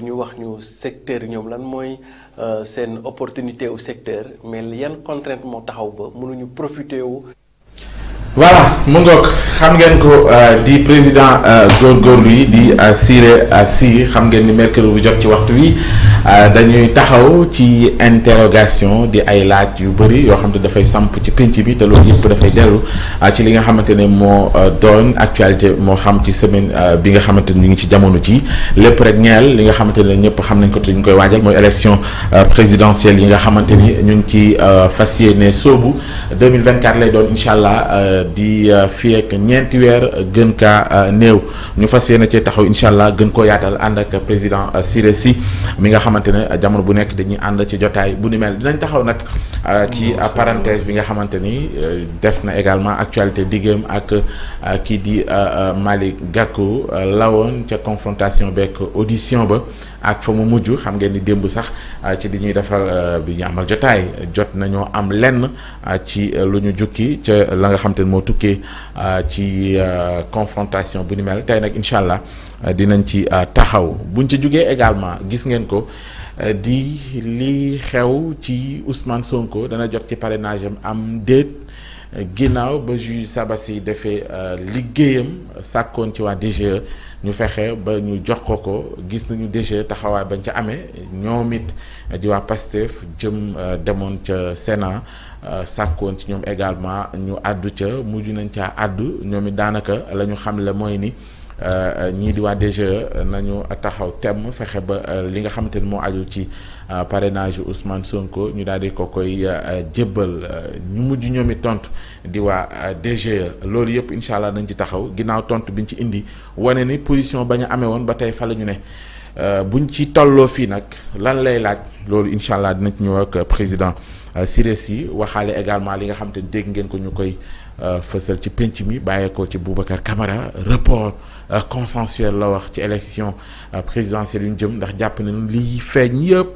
ñu wax ñu secteur ñoom lan mooy seen opportunité au secteur mais yan contrainte moo taxaw ba mënuñu profiter wu. voilà mu ngoog xam ngeen ko di président góorgóorlu yi di Siré Sy xam ngeen ni mercredi bu jot ci waxtu wi dañuy taxaw ci interrogation di ay laaj yu bëri yoo xam ne dafay samp ci penc bi te loolu yëpp dafay dellu ci li nga xamante ne moo doon actualité moo xam ci semaine bi nga xamante ne ñu ngi ci jamono ji lépp rek ñeel li nga xamante ne ñëpp xam nañ ko te ñu koy waajal mooy élection présidentielle yi nga xamante ni ñu ngi ci fas yéene soobu 2024 lay doon incha allah. di fii ak ñeenti weer gën kaa néew ñu fas yéene ci taxaw incha allah gën koo yaatal ànd ak président Siré Sy mi nga xamante ne jamono bu nekk dañuy ànd ci jotaay bu ni mel dinañ taxaw nag ci parenthèse bi nga xamante ni def na également actualité diggéem ak kii di Malick Gakou lawoon ca confrontation beeg audition ba ak fa mu mujj xam ngeen ni démb sax ci li ñuy defal bi ñu amal jotaay jot nañoo am lenn ci lu ñu jukki ca la nga xam te ne moo tukkee ci confrontation bu ni mel tey nag incha allah dinañ ci taxaw buñ ci jugee également gis ngeen ko di li xew ci Ousmane Sonko dana jot ci parrainage am déet ginnaaw ba juge Sabassi defee liggéeyam sàkkoon ci waa DGE ñu fexe ba ñu jox ko gis nañu DGE taxawaay bañ ca amee ñoom it di waa PASTEF jëm demoon ca Sénat sàkkoon ci ñoom également ñu àddu ca mujj nañ caa àddu ñoom it daanaka la ñu xam le mooy ni ñii di waa DGE nañu taxaw temm fexe ba li nga xamante ni moo aju ci parrainage Ousmane Sonko ñu daal di ko koy jébbal ñu mujj ñoom it tontu di waa DGE loolu yëpp incha allah nañ ci taxaw ginnaaw tontu biñ ci indi wane ni position bañ a amee woon ba tey fa la ñu ne buñ ci tolloo fii nag lan lay laaj loolu incha allah dinañ ci ñëw ak président Siré Sy waxaale également li nga xam te dégg ngeen ko ñu koy fësal ci penc mi bàyyeekoo ci Boubacar Camara report consensuel la wax ci élection présidentielle yu ñu jëm ndax jàpp na liy feeñ yëpp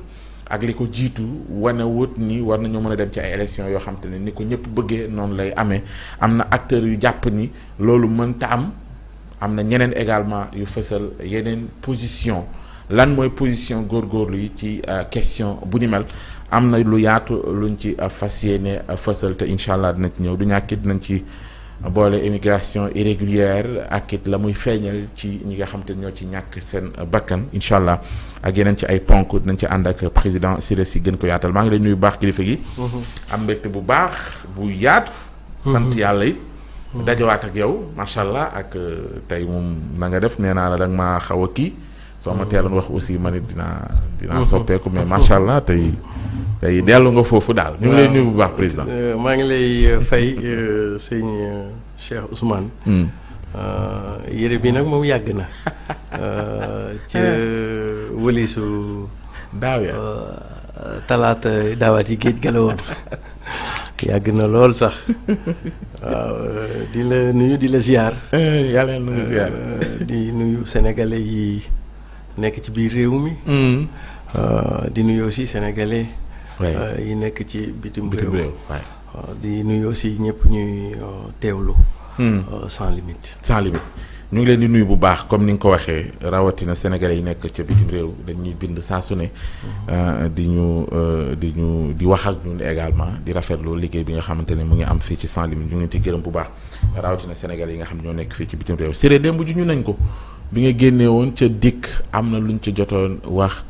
ak li ko jiitu wane wut ni war nañoo mën a dem ci ay élections yoo xam te ne ni ko ñëpp bëggee noonu lay amee am na acteurs yu jàpp ni loolu mënta am na ñeneen également yu fësal yeneen position lan mooy position góorgóorlu yi ci question bu ni mel am na lu yaatu luñ ci fas yéene fësal te incha allah dina ci ñëw du ñàkkit dinañ ci boole immigration irrégulière ak it la muy feeñal ci ñi nga xam te ñoo ci ñàkk seen bakkan incha allah ak yeneen ci ay ponk dinañ ci ànd ak président Siré Sy gën ko yaatal maa ngi lay nuyu baax kilifa gi. am mbégte bu baax bu yaatu. sant yàlla it. dajawaat ak yow macha allah ak tey moom na nga def nee naa la da nga maa xaw a kii. soo ma teeloon wax aussi man it dinaa soppeeku mais macha allah tey dellu nga foofu daal. ñu ngi lay nuyu bu baax président. maa ngi lay fay sëñ Cheikh Ousmane. yére bi nag moom yàgg na. ca wëlisu. daaw ya talaata daawaat yi géej gala woon yàgg na lool sax waaw di la nuyu di la ziar. yàlla na nuyu ziar. di nuyu sénégalais yi nekk ci biir réew mi. di nuyu aussi sénégalais. yi nekk ci bitim réew. di nuyu aussi ñëpp ñuy teewlu. sans limite. sans limite ñu ngi leen di nuyu bu baax comme ni nga ko waxee rawatina sénégalais yi nekk ca bitim réew dañuy bind saa su ne. di wax ak ñun également di rafetlu liggéey bi nga xamante ne mu ngi am fii ci sans limite ñu ngi leen di gërëm bu baax rawatina sénégalais yi nga xam ñoo nekk fii ci bitim réew Siré démb ju ñu nañ ko bi nga génnee woon ca dikk am na luñ ci jotoon wax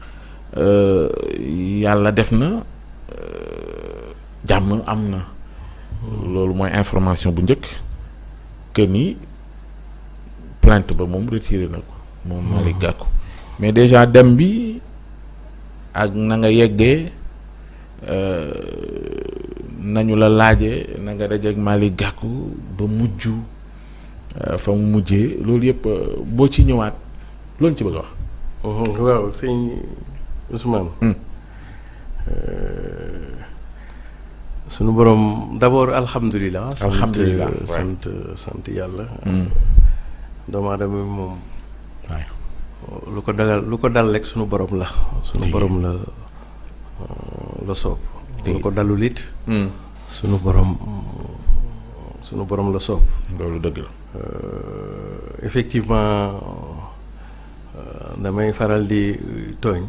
yàlla def na jàmm am na. loolu mooy information bu njëkk que ni plainte ba moom retiré na ko moom Malick Gakou mais déjà dem bi ak na nga yeggee nañu la laajee na nga dajeek Malick Gakou ba mujj fa mu mujjee loolu yëpp boo ci ñëwaat loolu ci bëgg a wax. waaw sëñ Ousmane. sunu borom d'abord alhamdulilah. alhamdulilah sant yàlla. doomu aadama bi moom. waaw lu ko dal rek sunu borom la. sunu borom la soob. lu ko dalul it. sunu borom la soob. loolu dëgg la. effectivement damay faral di tooñ.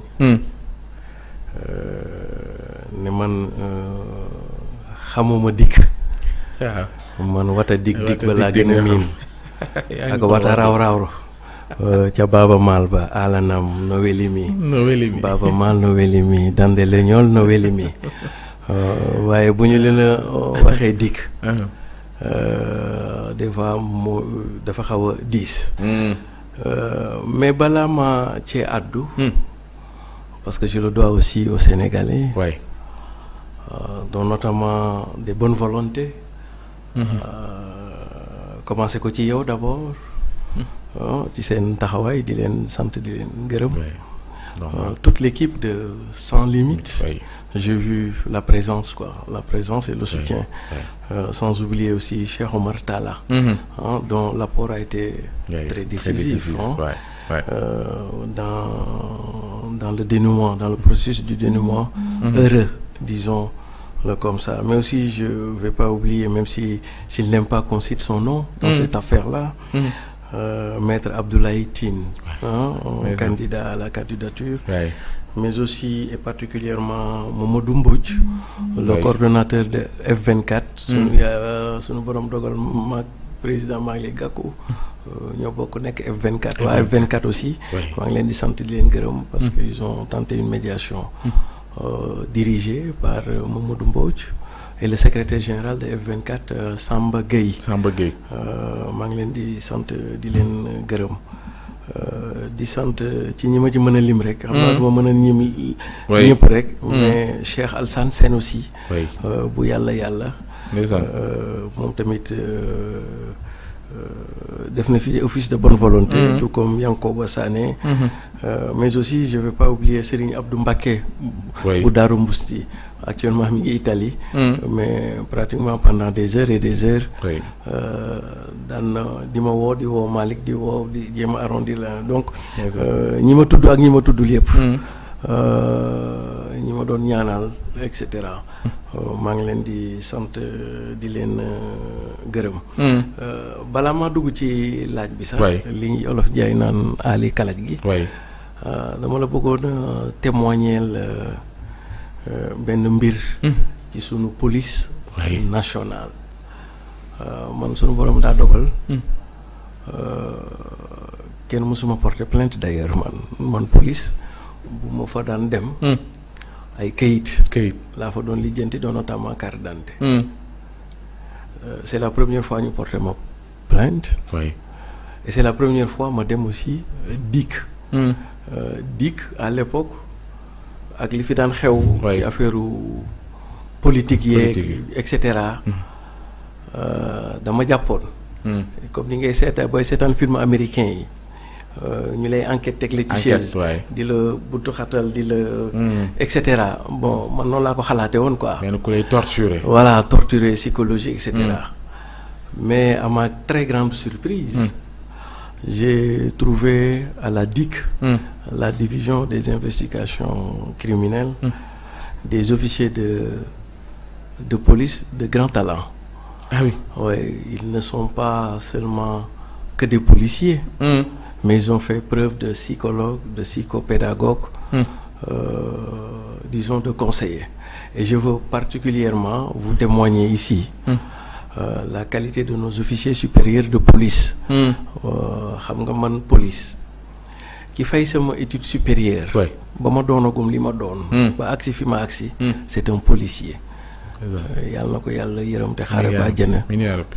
ne man xamuma dikk. man wata dig balaa gën a miin. ak wata raw ca Baaba Maal ba alanam no welimi Baaba Maal no welimi dande leñol no welimi waaye bu ñu leen a waxee dikk des fois mu dafa xaw a diis. Mais balaa ma cee àddu parce que je le dois aussi aux Sénégalais. Ouais. Dont notamment des bonnes volontés. Commencé ko ci yow d'abord. ci seen taxawaay di leen sant di leen gërëm. Toute l'équipe de Sans Limites. Oui. J'ai vu la présence et le soutien. Sans oublier aussi Cheikh Omar Talla. Dont l'apport a été très décisif. Dans le dénouement, dans le processus du dénouement heureux, disons-le comme ça. Mais aussi, je ne vais pas oublier, même s'il n'aime pas qu'on cite son nom dans cette affaire-là, Maître Abdoulaye Tine, candidat à la candidature, mais aussi et particulièrement Mamadou Mbodj, le coordonnateur de F24, sunu borom dogal maag président Malick Gakou ñoo bokk nekk F24 waa F24 aussi maa ngi leen di sant di leen gërëm parce que ils ont tenté une médiation dirigée par Mamadou Mbodj et le secrétaire général de F24 Samba Gueye maa ngi leen di sant di leen gërëm di sant ci ñi ma ci mën a lim rek xam naa duma mën a ñim ñëpp rek mais Cheikh Alsane Sène aussi bu yàlla moom tamit def na fi office de bonne volonté tout comme Yankoba Sané mais aussi je vais pas oublier Serigne Abdou Mbacké bu Daaru Mbusti actuellement mi ngi Italie mais pratiquement pendant des heures et des heures daan di ma woo di woo Malick di woo di jéem a arrondir la donc ñi ma tudd ak ñi ma tuddul yëpp ñi ma doon ñaanal et cetera maa ngi leen di sant di leen gërëm balaa maa dugg ci laaj bi sax li olof jaay naan aali kalaj gi dama la bëggoon a témoigner benn mbir ci sunu police nationale man sunu borom daa dogal kenn mësuma porter plainte d'ailleurs man police bu ma fa daan dem ay kayit laa fa doon lijjanti doon notamment carte d'identité c'est la première fois ñu porter ma plainte et c'est la première fois ma dem aussi DIC DIC à l'époque ak li fi daan xew ci affaire politique yeeg et cetera dama jàppoon comme ni ngay booy seetaan film américain yi ñu lay enquête teg la ci chaise di la buntu xatal di la et cetera bon man noonu laa ko xalaate woon quoi mais ku lay torturer torturer psychologique et cetera mais à ma très grande surprise j'ai trouvé à la DIC la division des investigations criminelles des officiers de police de grand talent. Ils ne sont pas seulement que des policiers mais ils ont fait preuve de psychologues, de psychopédagogues, disons de conseillers. Et je veux particulièrement vous témoigner ici la qualité de nos officiers supérieurs de police. Xam nga man police ki fay sama étude supérieure ba ma doonagum li ma doon ba agsi fi ma agsi c'est un policier. Yàlla na ko yàlla yërëm te xaare ba àjjana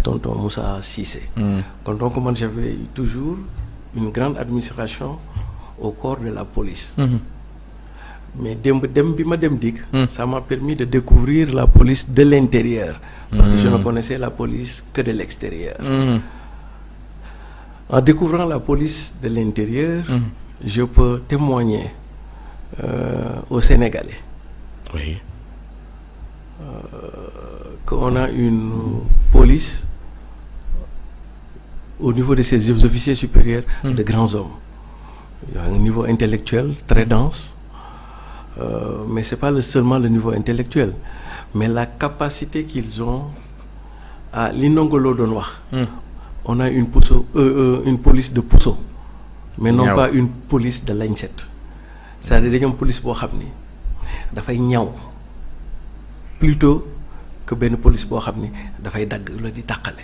tonton Moussa Cissé. Kon donc man j'avais toujours une grande admiration au corps de la police. Mais dem bi ma dem DIC ça m'a permis de découvrir la police de l'intérieur parce que je ne connaissais la police que de l'extérieur. En découvrant la police de l'intérieur je peux témoigner aux Sénégalais qu'on a une police au niveau de ces officiers supérieurs de grands hommes. Il y a un niveau intellectuel très dense, mais c'est pas seulement le niveau intellectuel, mais la capacité qu'ils ont à li Ndongo doon wax. On a une police de puceau, mais non pas une police de lancette. c'est-à-dire dañu am police boo xam ni dafay ñaw plutôt que benn police boo xam ni dafay dagg la di tàqale.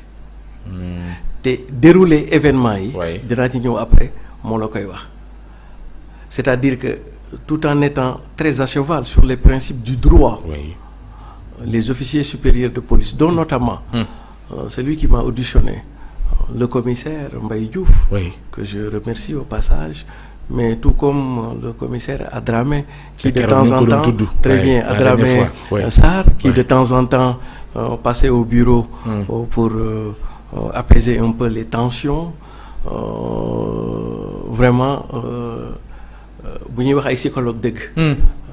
te dérouler événement yi. dinaa ci ñëw après moo la koy wax. c'est-à-dire que tout en étant très à cheval sur les principes du droit. Les officiers supérieurs de police, dont notamment celui qui m'a auditionné, le commissaire Mbaye Diouf, que je remercie au passage, mais tout comme le commissaire Adramé, qui de temps en temps, très bien, Adramé Sarr, qui de temps en temps passait au bureau pour apaiser un peu les tensions. Vraiment, bu ñuy wax ay psychologue dëgg.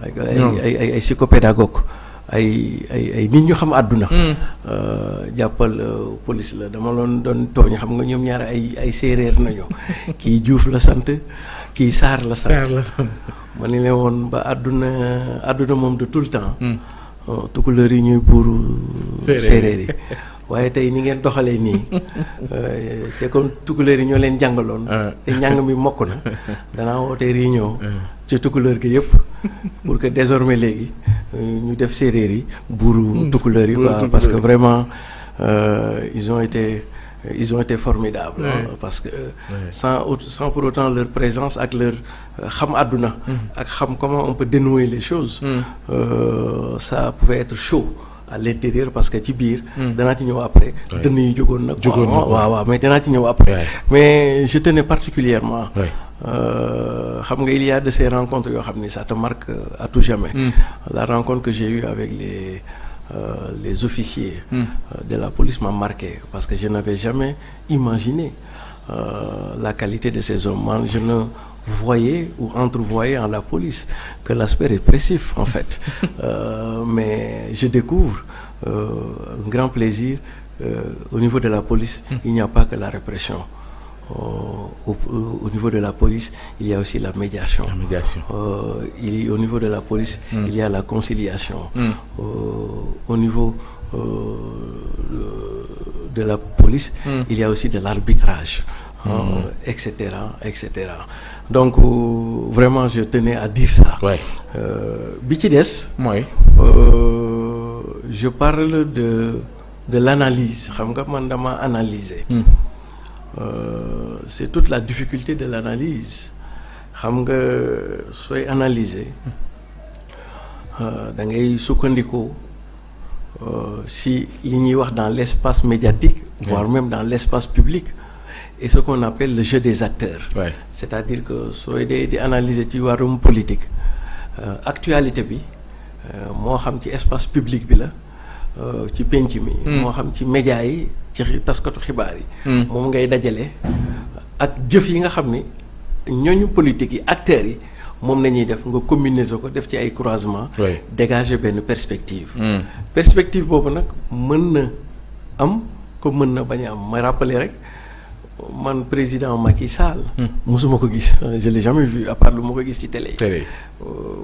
ay psychopédagogue. ay nit ñu xam àdduna. jàppal police la dama doon tooñ xam nga ñoom ñaar ay séeréer nañu. kii Diouf la sant kii Sarr la sant. ma ne leen woon ba àdduna moom de tout le temps. tukulóor yi ñuy buuru séeréer yi. waaye tey ni ngeen doxalee nii te comme tukulóor yi ñoo leen jàngaloon. te njàng mi mokk na danaa woote réunion ci tukulóor gi yëpp pour que désormais léegi ñu def séeréer yi buuru tukulóor yi quoi parce que vraiment ils ont été formidables. parce que sans pour autant leur présence ak leur xam àdduna ak xam comment on peut dénouer les choses ça pouvait être chaud à l'intérieur parce que ci biir danaa ci ñëw après dënn yi jógoon nag waaw mais danaa ci ñëw après mais je tenais particulièrement xam nga il y a de ces rencontres yoo xam ni ça te marque à tout jamais. La rencontre que j'ai eue avec les officiers de la police m'a marqué parce que je n'avais jamais imaginé la qualité de ces hommes. Je ne voyais ou entrevoyais en la police que l'aspect répressif en fait. Mais je découvre un grand plaisir au niveau de la police. Il n'y a pas que la répression. Au niveau de la police, il y a aussi la médiation. Au niveau de la police, il y a la conciliation. Au niveau de la police, il y a aussi de l'arbitrage, etc., etc. Donc, vraiment, je tenais à dire ça. Bi ci des, je parle de l'analyse. Xam nga man dama analyser. C'est toute la difficulté de l'analyse. Xam nga sooy analyser da ngay sukkandikoo si li ñuy wax dans l'espace médiatique, voire même dans l'espace public, et ce qu'on appelle le jeu des acteurs. C'est-à-dire que sooy dee di analyser ci wàllum politique actualité bi moo xam ci espace public bi la ci penc mi. moo xam ci média yi ci taskatu xibaar yi. moom ngay dajale ak jëf yi nga xam ni ñooñu politique yi acteurs yi moom nañuy def nga combiner ko def ci ay croisement dégager benn perspective. Perspective boobu nag mën na am comme mën na bañ a am ma rappeler rek man président Macky Sall. musuma ko gis je l'ai jamais vu à part lu ma ko gis ci télé yi.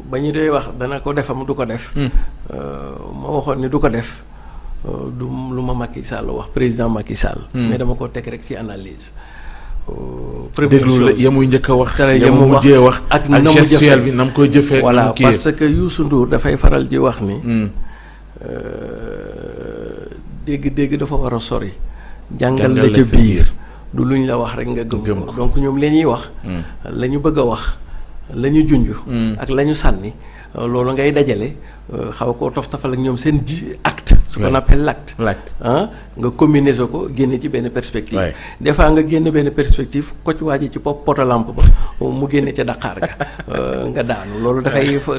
ba ñu doy wax dana ko defam du ko def. ma waxoon ni du ko def du lu ma Macky Sall wax président Macky Sall. mais dama ko teg rek ci analyse. première chose déglu yamuy njëkk a wax. yamu mujjee wax ak gestuelle bi nam koy jëfee. voilà parce que Youssou Ndour dafay faral di wax ni. dégg-dégg dafa war a sori. jàngal la ca biir. du luñ la wax rek nga gëm ko donc ñoom li ñuy wax. la ñu bëgg a wax la ñu junj. ak la ñu sànni loolu ngay dajale xaw koo toftafal ak ñoom seen acte. ce qu'on appelle l'acte. nga combiner ko génne ci benn perspective. des fois nga génne benn perspective koc waaji ci poto lampe ba mu génne ca Dakar ga nga daanu loolu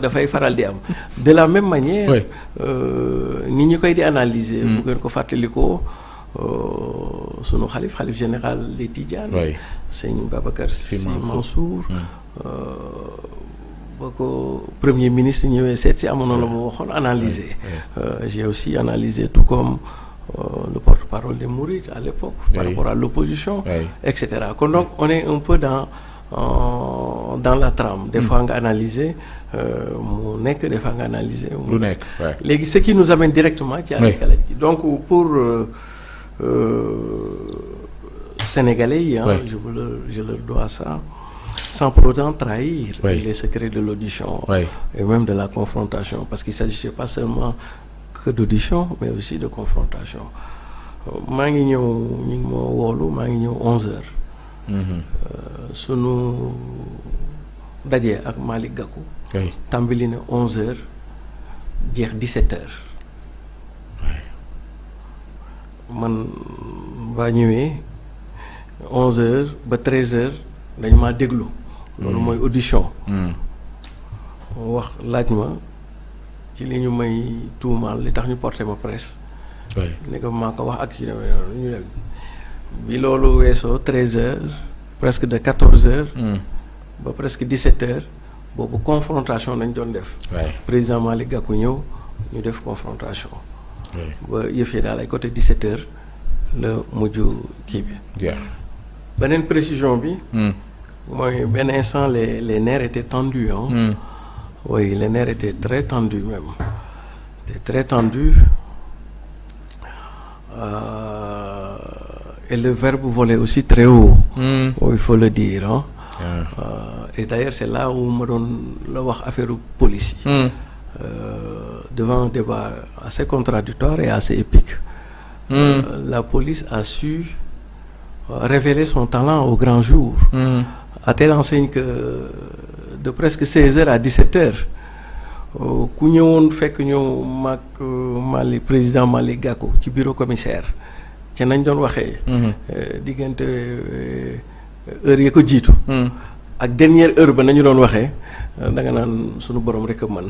dafay faral di am. de la même manière. ni ñu koy di analyser. bu ngeen ko fàttalikoo. sunu xalif général des Tidianes. sëñ Babacar Sy Mansour. ba ko premier ministre ñëwee seet si amoon na la mu waxoon analyser. J'ai aussi analysé tout comme le porte-parole des Mourides à l'époque par rapport à l'opposition, etc. Donc on est un peu dans la trame. Des fois nga analyser mu nekk des fois nga analyser mu nekk. Léegi ce qui nous amène directement ci àllkala ji donc pour Sénégalais yi je leur dois ça. sans pour autant trahir oui. les secrets de l'audition oui. et même de la confrontation, parce qu'il ne s'agissait pas seulement que d'audition mais aussi de confrontation. maa ngi ñëw ñu ngi ma woolu maa ngi ñëw 11h. sunu dajee ak Malick Gakou. oui. tàmbali na 11h jeex 17h. man baa ñëwee 11h ba 13h dañu maa déglu. loolu mooy audition. wax laaj ma ci li ñu may tuumaal li tax ñu porté ma presse. oui. ne ko maa ko wax ak yu demee noonu ñu dem bi loolu weesoo 13h presque de 14h. ba presque 17h boobu confrontation nañ doon def. oui. président Malick Gakou ñëw ñu def confrontation. oui. ba yëf yi daal ay côté 17h la mujj kii bi. Yeah. beneen précision bi. mooy benn instant les nerfs étaient tendus hein. Oui, les nerfs étaient très tendus même. C'était très tendu. Et le verbe volait aussi très haut. Oh, il faut le dire hein. Et d'ailleurs c'est là où ma doon la wax affaire police yi. Devant un débat assez contradictoire et assez épique. La police a su révéler son talent au grand jour. À telle enseigne que de presque 16h à 17h ku ñëwoon fekk ñëw maag président Malick Gakou ci bureau commissaire ca nañ doon waxee. diggante heure yi ko jiitu. ak dernière heure ba nañu doon waxee da nga naan sunu borom rek a mën.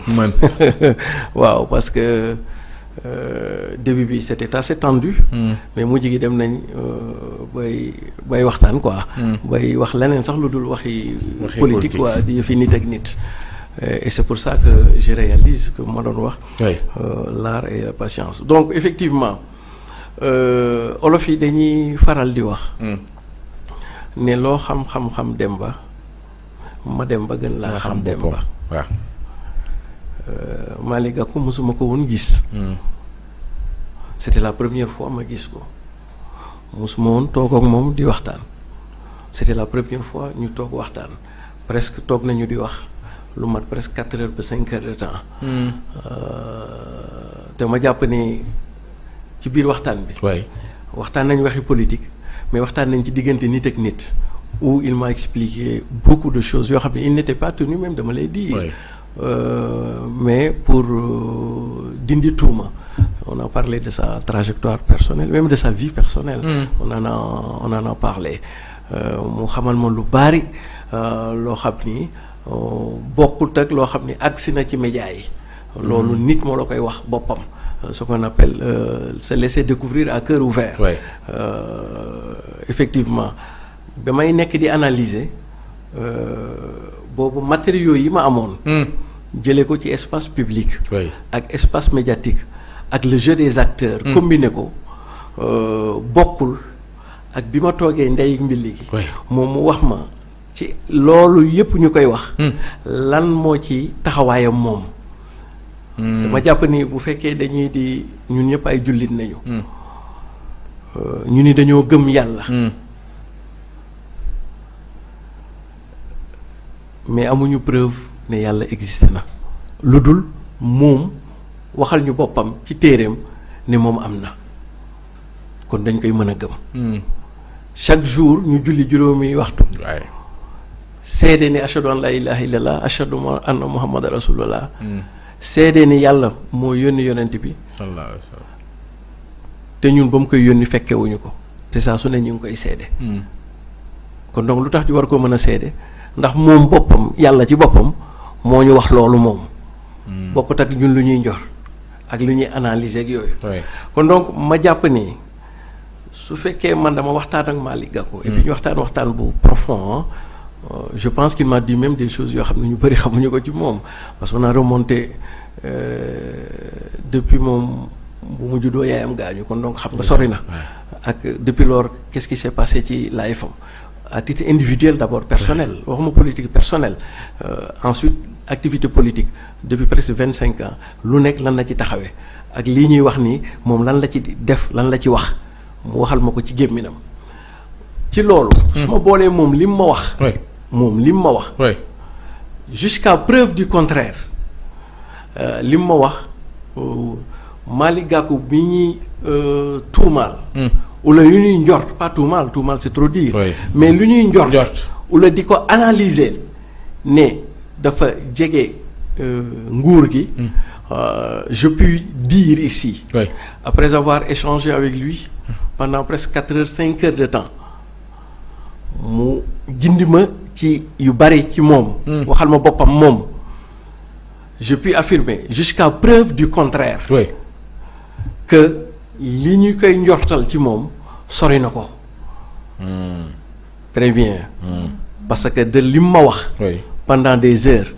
waaw parce que début bi c'était assez tendu. mais mujj gi dem nañ bay waxtaan quoi. bay wax leneen sax lu dul waxi politique quoi di yëfi nit ak nit. Et c'est pour ça que je réalise que ma doon wax. L'art et la patience donc effectivement olof yi dañuy faral di wax. ne loo xam-xam-xam dem ba ma dem ba gën laa xam dem ba. waaw. Malick Gakou mosuma ko woon gis. C'était la première fois ma gis ko mosuma woon toog ak moom di waxtaan. C'était la première fois ñu toog waxtaan presque toog nañu di wax lu mat presque 4 heures ba 5 heures de temps. te ma jàpp ni ci biir waxtaan bi. waxtaan nañ waxi politique mais waxtaan nañ ci diggante nit ak nit. où il m'a expliqué beaucoup de choses yoo xam ne il n'était pas tenu même dama lay dire. Mais pour dindi tuuma on a parlé de sa trajectoire personnelle même de sa vie personnelle. on en a parlé mu xamal ma lu bari loo xam ni bokkut ak loo xam ni agsi na ci média yi. loolu nit moo la koy wax boppam. Ce qu'on appelle se laisser découvrir à cœur ouvert. Effectivement ba may nekk di analyser boobu matériaux yi ma amoon. jëlee ko ci espace public. ak espace médiatique ak le jeu des acteurs. combiné ko bokkul ak bi ma toogee ndey mbilli gi. moom mu wax ma ci loolu yëpp ñu koy wax. lan moo ci taxawaayam moom. dama jàpp ni bu fekkee dañuy di ñun ñëpp ay jullit nañu. ñu ni dañoo gëm yàlla. mais amuñu preuve ne yàlla existe na lu dul moom waxal ñu boppam ci téereem ne moom am na kon dañ koy mën a gëm. chaque jour ñu julli juróomi waxtu. seede ni ashadu an la ilaha illallah ashadu anna muhammad rasulullah. seede ni yàlla moo yónni yonent bi. sallallahu alayhi wa sallam. te ñun ba mu koy yónni fekkewuñu ko te saa su ne ñu ngi koy seede. kon donc lu tax ñu war koo mën a seede ndax moom boppam yàlla ci boppam moo ñu wax loolu moom. bokkut ak ñun lu ñuy njor ak lu ñuy analyser ak yooyu. kon donc ma jàpp ni su fekkee man dama waxtaan ak Malick Gakou. et puis ñu waxtaan bu profond. Je pense qu'il m'a dit même des choses yoo xam ne ñu bëri xamuñu ko ci moom parce qu'on a remonté depuis moom bu mu juddoo yaayam gaañu kon donc xam nga sori na. ak depuis lors qu'est-ce qui s'est passé ci life am à titre individuel d'abord personnel waxuma politique personnel ensuite activité politique depuis presque 25 ans lu nekk lan la ci taxawee ak lii ñuy wax nii moom lan la ci def lan la ci wax mu waxal ma ko ci gémminam ci loolu su ma boolee moom lim ma wax moom li mu ma wax. oui. jusqu'à preuve du contraire li mu ma wax Malick Gakou bi ñuy tuumaal. wala lu ñuy njort pas tuumaal c'est trop dire. oui. mais lu ñuy njort. wala di ko analyser ne dafa jege nguur gi. Je puis dire ici. oui. après avoir échangé avec lui pendant presque 4 heures 5 heures de temps mu gindi ma ci yu bari ci moom. waxal ma boppam moom. je puis affirmer jusqu'à preuve du contraire. oui. que li ñu koy njortal ci moom sori na ko. très bien. parce que de li ma wax. oui. pendant des heures.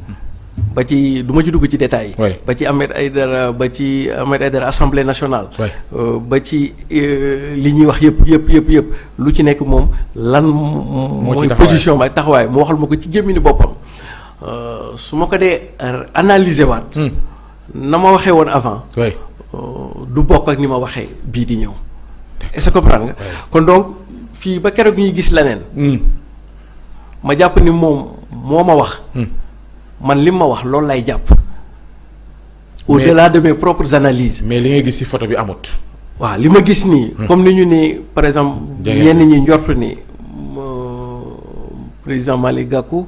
ba ci du ma ci dugg ci détails. oui. ba ci Ahmed Aïdara assemblée nationale. oui. ba ci li ñuy wax yëpp lu ci nekk moom lan. mooy position ba ak taxawaay mu waxal ma ko ci gémmini boppam. su ma ko dee analyser waat. na ma waxee woon avant. oui. du bokk ak ni ma waxee bii di ñëw. est-ce que comprendre nga. kon donc fii ba keroog ñuy gis leneen. ma jàpp ni moom moo ma wax. man li ma wax loolu lay jàpp. au-delà de mes propres analyses. mais li ngay gis ci photo bi amut. waaw li ma gis nii. comme ni ñu ni par exemple. ñenn ñi njort ni président Malick Gakou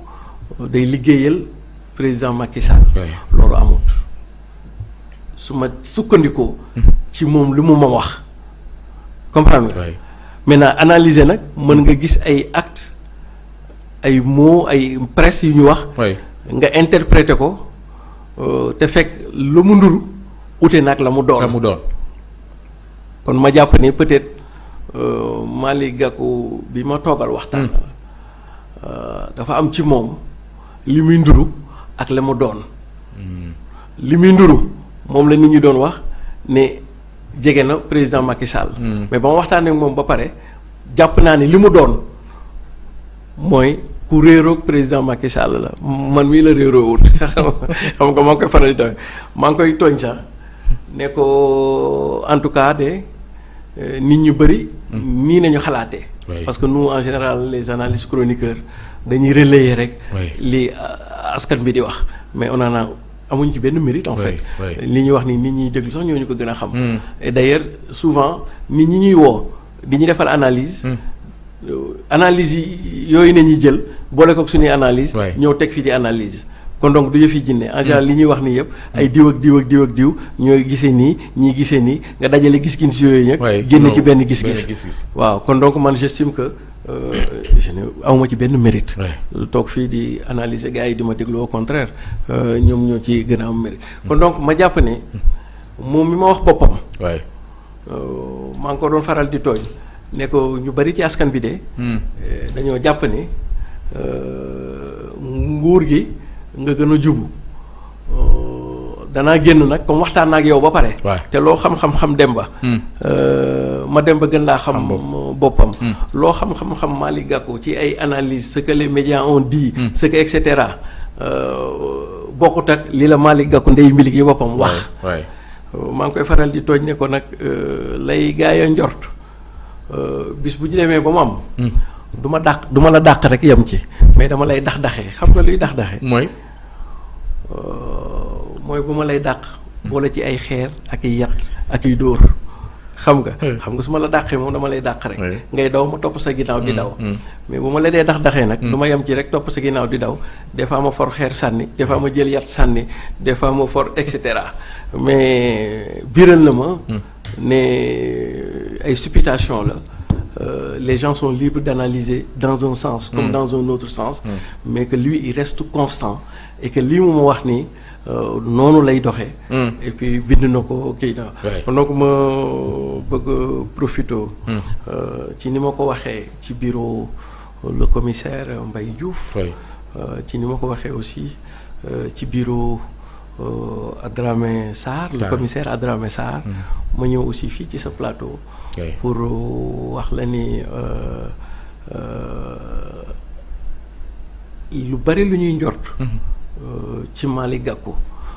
day liggéeyal président Macky Sall. loolu amut. su ma sukkandikoo. ci moom li mu ma wax. comprendre nga. maintenant analyser nag mën nga gis ay actes ay mots ay presse yu ñu wax. nga interpréter ko te fekk lu mu nduru ute nag la mu doon. kon ma jàpp ni peut-être Malick Gakou bi ma toogal waxtaan. dafa am ci moom li muy nduru ak la mu doon. li muy nduru moom la nit ñi doon wax ne jege na président Macky Sall. mais ba ma waxtaanee ak moom ba pare jàpp naa ne li mu doon mooy. ku réeroog président Macky Sall la man mii la réeroowul xam nga maa ngi koy faral di tooñ maa ngi koy tooñ sax ne ko en tout cas de nit ñu bëri. nii nañu xalaatee. parce que nous en général les analystes chroniqueurs dañuy relayer rek. li askan bi di wax mais on en a amuñ ci benn mérite en fait. li ñuy wax ni nit ñuy déglu sax ñoo ñu ko gën a xam. et d'ailleurs souvent nit ñi ñuy woo di ñu defal analyse. analyse yi yooyu na ñuy jël boole ko suñuy analyse ñëw teg fii di analyse kon donc du yëfi jinne en général li ñuy wax nii yëpp ay diw ak diw ñooy gisee nii ñii gisee nii nga dajale gis-gis yooyu nag génne ci benn gis-gis waaw kon donc man j'estime que je ne awma ci benn mérite toog fii di analyser gars yi di ma déglu au contraire ñoom ñoo ci gën a am mérite kon donc ma jàpp ne moom mi ma wax boppam maa ngi ko doon faral di tooñ ne ko ñu bari ci askan bi de. dañoo jàpp ne nguur gi nga gën a jubu danaa génn nag comme waxtaan na ak yow ba pare. te loo xam-xam dem ba. ma dem ba gën laa xam boppam. loo xam Malick Gakou ci ay analyse ce que les médias ont dit. ce que et cetera bokkut ak li la Malick Gakou ndey mbilig yi boppam wax. maa ngi koy faral di tooñ ne ko nag lay gaay a njort. bis bu ñu demee ba mu am. du ma la dàq rek yem ci mais dama lay daxee xam nga luy daxee. mooy bu ma lay dàq. boole ci ay xeer ak i yat ak i dóor xam nga su ma la dàqee moom dama lay dàq rek. ngay daw ma topp sa ginnaaw di daw. mais bu ma la dee daxee nag. du ma yem ci rek topp sa ginnaaw di daw des fois ma for xeer sànni des fois ma jël yat sànni des fois ma for et cetera mais biral na ma. ne ay supputation la. Les gens sont libres d'analyser dans un sens comme dans un autre sens mais que lui il reste constant et que lii mu ma wax nii noonu lay doxee et puis bind na ko kii na kon donc ma bëgg profito ci ni ma ko waxee ci bureau le commissaire Mbaye Diouf ci ni ma ko waxee aussi ci bureau Adramé Sarr le commissaire Adramé Sarr ma ñëw aussi fii ci sa plateau pour wax la ni lu bari lu ñuy njort ci Malick Gakou